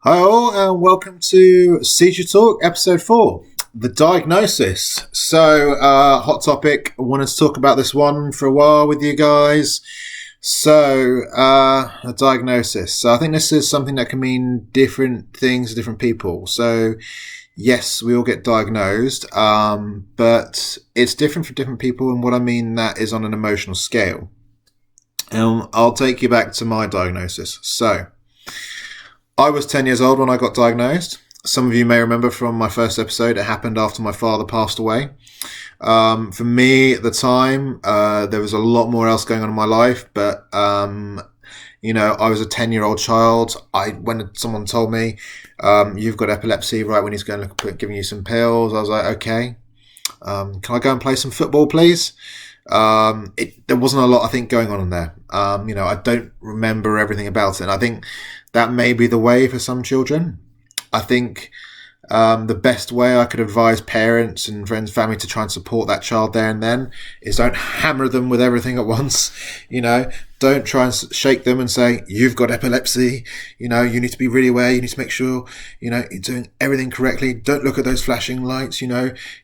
Hi all, and welcome to Seizure Talk, episode 4, the diagnosis. Hot topic. I wanted to talk about this one for a while with you guys. A diagnosis. So, I think this is something that can mean different things to different people. So, yes, we all get diagnosed, but it's different for different people, and what I mean that is on an emotional scale. I'll take you back to my diagnosis. I was 10 years old when I got diagnosed. Some of you may remember from my first episode, it happened after my father passed away. For me at the time, there was a lot more else going on in my life, but, I was a 10-year-old child. When someone told me, you've got epilepsy, right, when he's going to look at giving you some pills, I was like, okay, can I go and play some football, please? There wasn't a lot, I think, going on in there. I don't remember everything about it. And I think that may be the way for some children. I think the best way I could advise parents and friends, family to try and support that child there and then is don't hammer them with everything at once. Don't try and shake them and say, you've got epilepsy. You need to be really aware. You need to make sure, you're doing everything correctly. Don't look at those flashing lights. You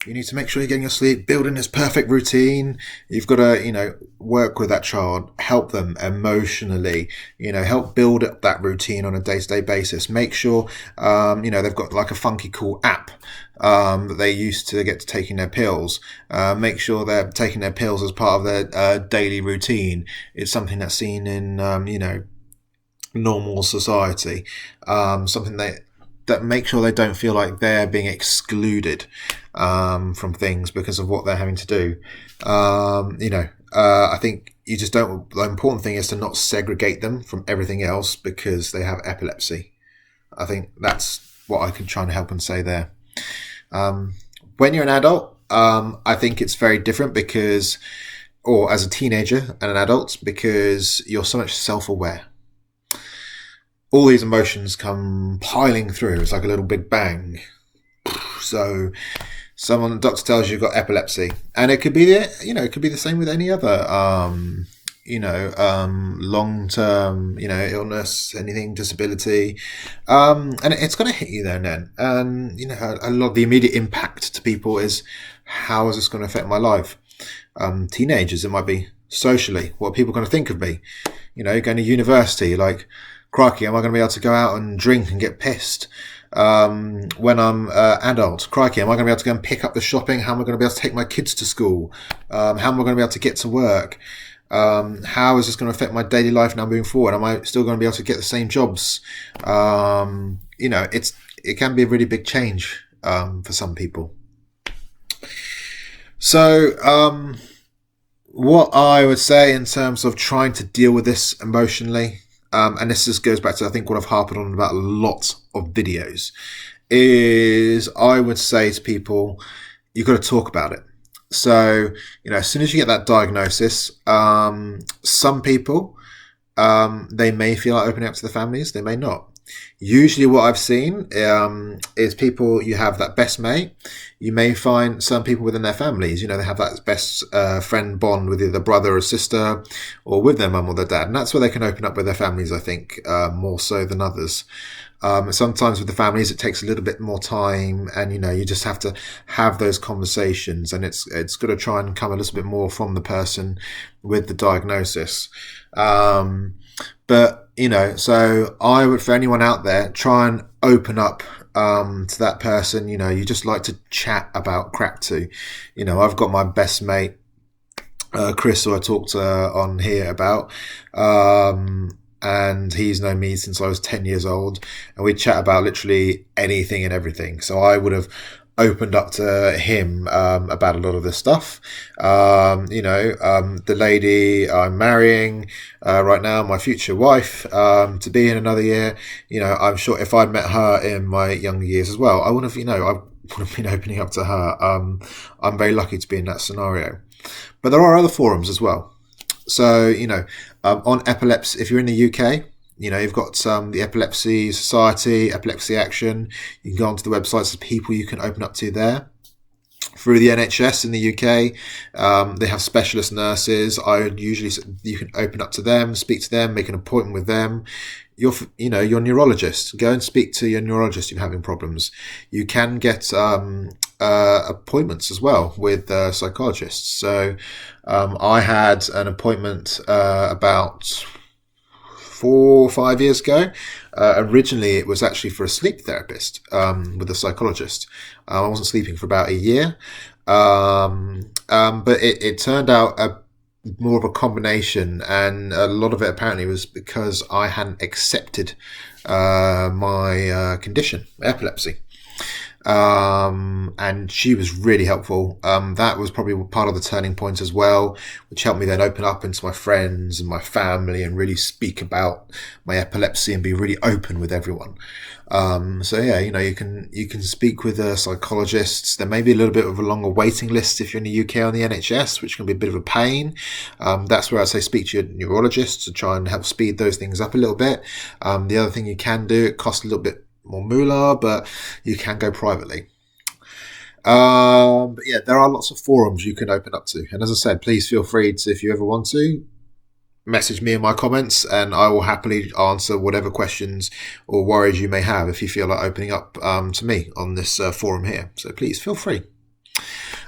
need to make sure you're getting your sleep, building this perfect routine. You've got to, work with that child, help them emotionally, help build up that routine on a day-to-day basis. Make sure, they've got like a funky cool app that they use to get to taking their pills. Make sure they're taking their pills as part of their daily routine. It's something that's seen in, normal society. Something that make sure they don't feel like they're being excluded from things because of what they're having to do. I think you just don't. The important thing is to not segregate them from everything else because they have epilepsy. I think that's what I can try and help and say there. When you're an adult, I think it's very different or as a teenager and an adult, because you're so much self-aware. All these emotions come piling through. It's like a little big bang. So, the doctor tells you you've got epilepsy, and it could be it could be the same with any other, long-term, illness, anything, disability, and it's going to hit you there and then. And a lot of the immediate impact to people is, how is this going to affect my life? Teenagers, it might be socially. What are people going to think of me? Going to university, like, crikey, am I going to be able to go out and drink and get pissed? When I'm adult, crikey, am I going to be able to go and pick up the shopping? How am I going to be able to take my kids to school? How am I going to be able to get to work? How is this going to affect my daily life now moving forward? Am I still going to be able to get the same jobs? It can be a really big change for some people. So, what I would say in terms of trying to deal with this emotionally, and this just goes back to, I think, what I've harped on about a lot of videos, is I would say to people, you've got to talk about it. So, as soon as you get that diagnosis, some people, they may feel like opening up to the families, they may not. Usually what I've seen is people, you have that best mate. You may find some people within their families, they have that best friend bond with either brother or sister or with their mum or their dad. And that's where they can open up with their families, I think, more so than others. Sometimes with the families, it takes a little bit more time, and, you just have to have those conversations, and it's got to try and come a little bit more from the person with the diagnosis. So I would, for anyone out there, try and open up to that person. You just like to chat about crap to. I've got my best mate, Chris, who I talked on here about, and he's known me since I was 10 years old, and we chat about literally anything and everything. So I would have opened up to him about a lot of this stuff. The lady I'm marrying right now, my future wife, to be in another year, I'm sure if I'd met her in my younger years as well, I would have, I would have been opening up to her. I'm very lucky to be in that scenario. But there are other forums as well. So, on epilepsy, if you're in the UK, you've got the Epilepsy Society, Epilepsy Action. You can go onto the websites of people you can open up to there. Through the NHS in the UK, they have specialist nurses. You can open up to them, speak to them, make an appointment with them. your neurologist. Go and speak to your neurologist if you're having problems. You can get appointments as well with psychologists. So I had an appointment about 4 or 5 years ago. Originally, it was actually for a sleep therapist with a psychologist. I wasn't sleeping for about a year, but it turned out more of a combination, and a lot of it apparently was because I hadn't accepted my condition, epilepsy. And she was really helpful. That was probably part of the turning point as well, which helped me then open up into my friends and my family and really speak about my epilepsy and be really open with everyone. So yeah, you can speak with psychologists. There may be a little bit of a longer waiting list if you're in the UK on the NHS, which can be a bit of a pain. That's where I say speak to your neurologist to try and help speed those things up a little bit. The other thing you can do, it costs a little bit more moolah, but you can go privately. But yeah, there are lots of forums you can open up to. And as I said, please feel free to, if you ever want to, message me in my comments and I will happily answer whatever questions or worries you may have if you feel like opening up to me on this forum here. So please feel free.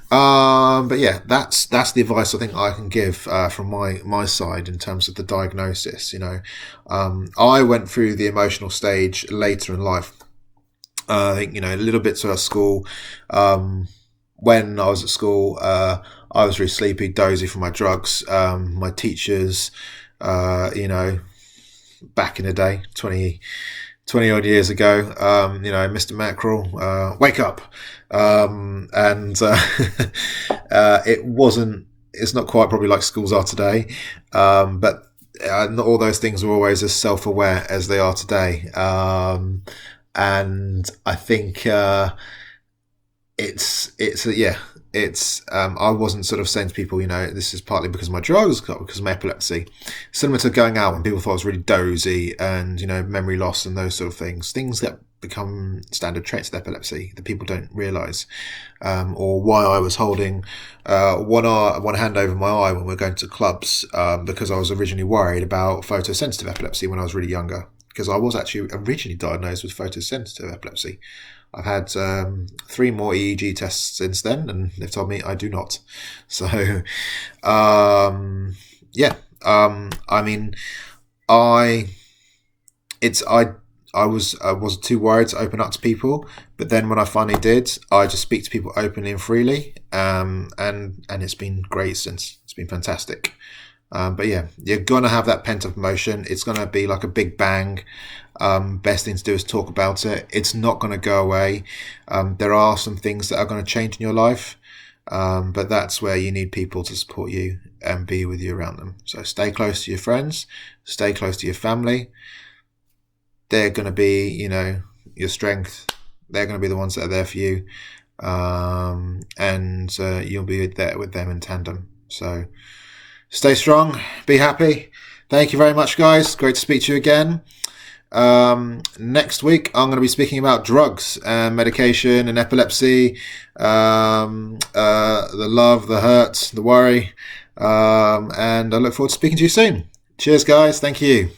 But yeah, that's the advice I think I can give from my side in terms of the diagnosis. I went through the emotional stage later in life. I think a little bit to our school. When I was at school, I was really sleepy, dozy from my drugs. My teachers, back in the day, 20 odd years ago, Mr. Mackerel, wake up. It's not quite probably like schools are today. But not all those things are always as self-aware as they are today. And I think, I wasn't sort of saying to people, this is partly because of my drugs, because of my epilepsy. Similar to going out when people thought I was really dozy and, memory loss and those sort of things that become standard traits of epilepsy that people don't realise. Or why I was holding one hand over my eye when we were going to clubs, because I was originally worried about photosensitive epilepsy when I was really younger, because I was actually originally diagnosed with photosensitive epilepsy. I've had 3 more EEG tests since then, and they've told me I do not. So, I was too worried to open up to people, but then when I finally did, I just speak to people openly and freely, and it's been great since. It's been fantastic. But yeah, you're gonna have that pent up emotion. It's gonna be like a big bang. Best thing to do is talk about it. It's not going to go away. There are some things that are going to change in your life, but that's where you need people to support you and be with you around them. So stay close to your friends, stay close to your family. They're going to be, your strength. They're going to be the ones that are there for you, and you'll be there with them in tandem. So stay strong, be happy. Thank you very much, guys. Great to speak to you again. Next week I'm going to be speaking about drugs and medication and epilepsy, the love, the hurt, the worry, and I look forward to speaking to you soon. Cheers, guys. Thank you.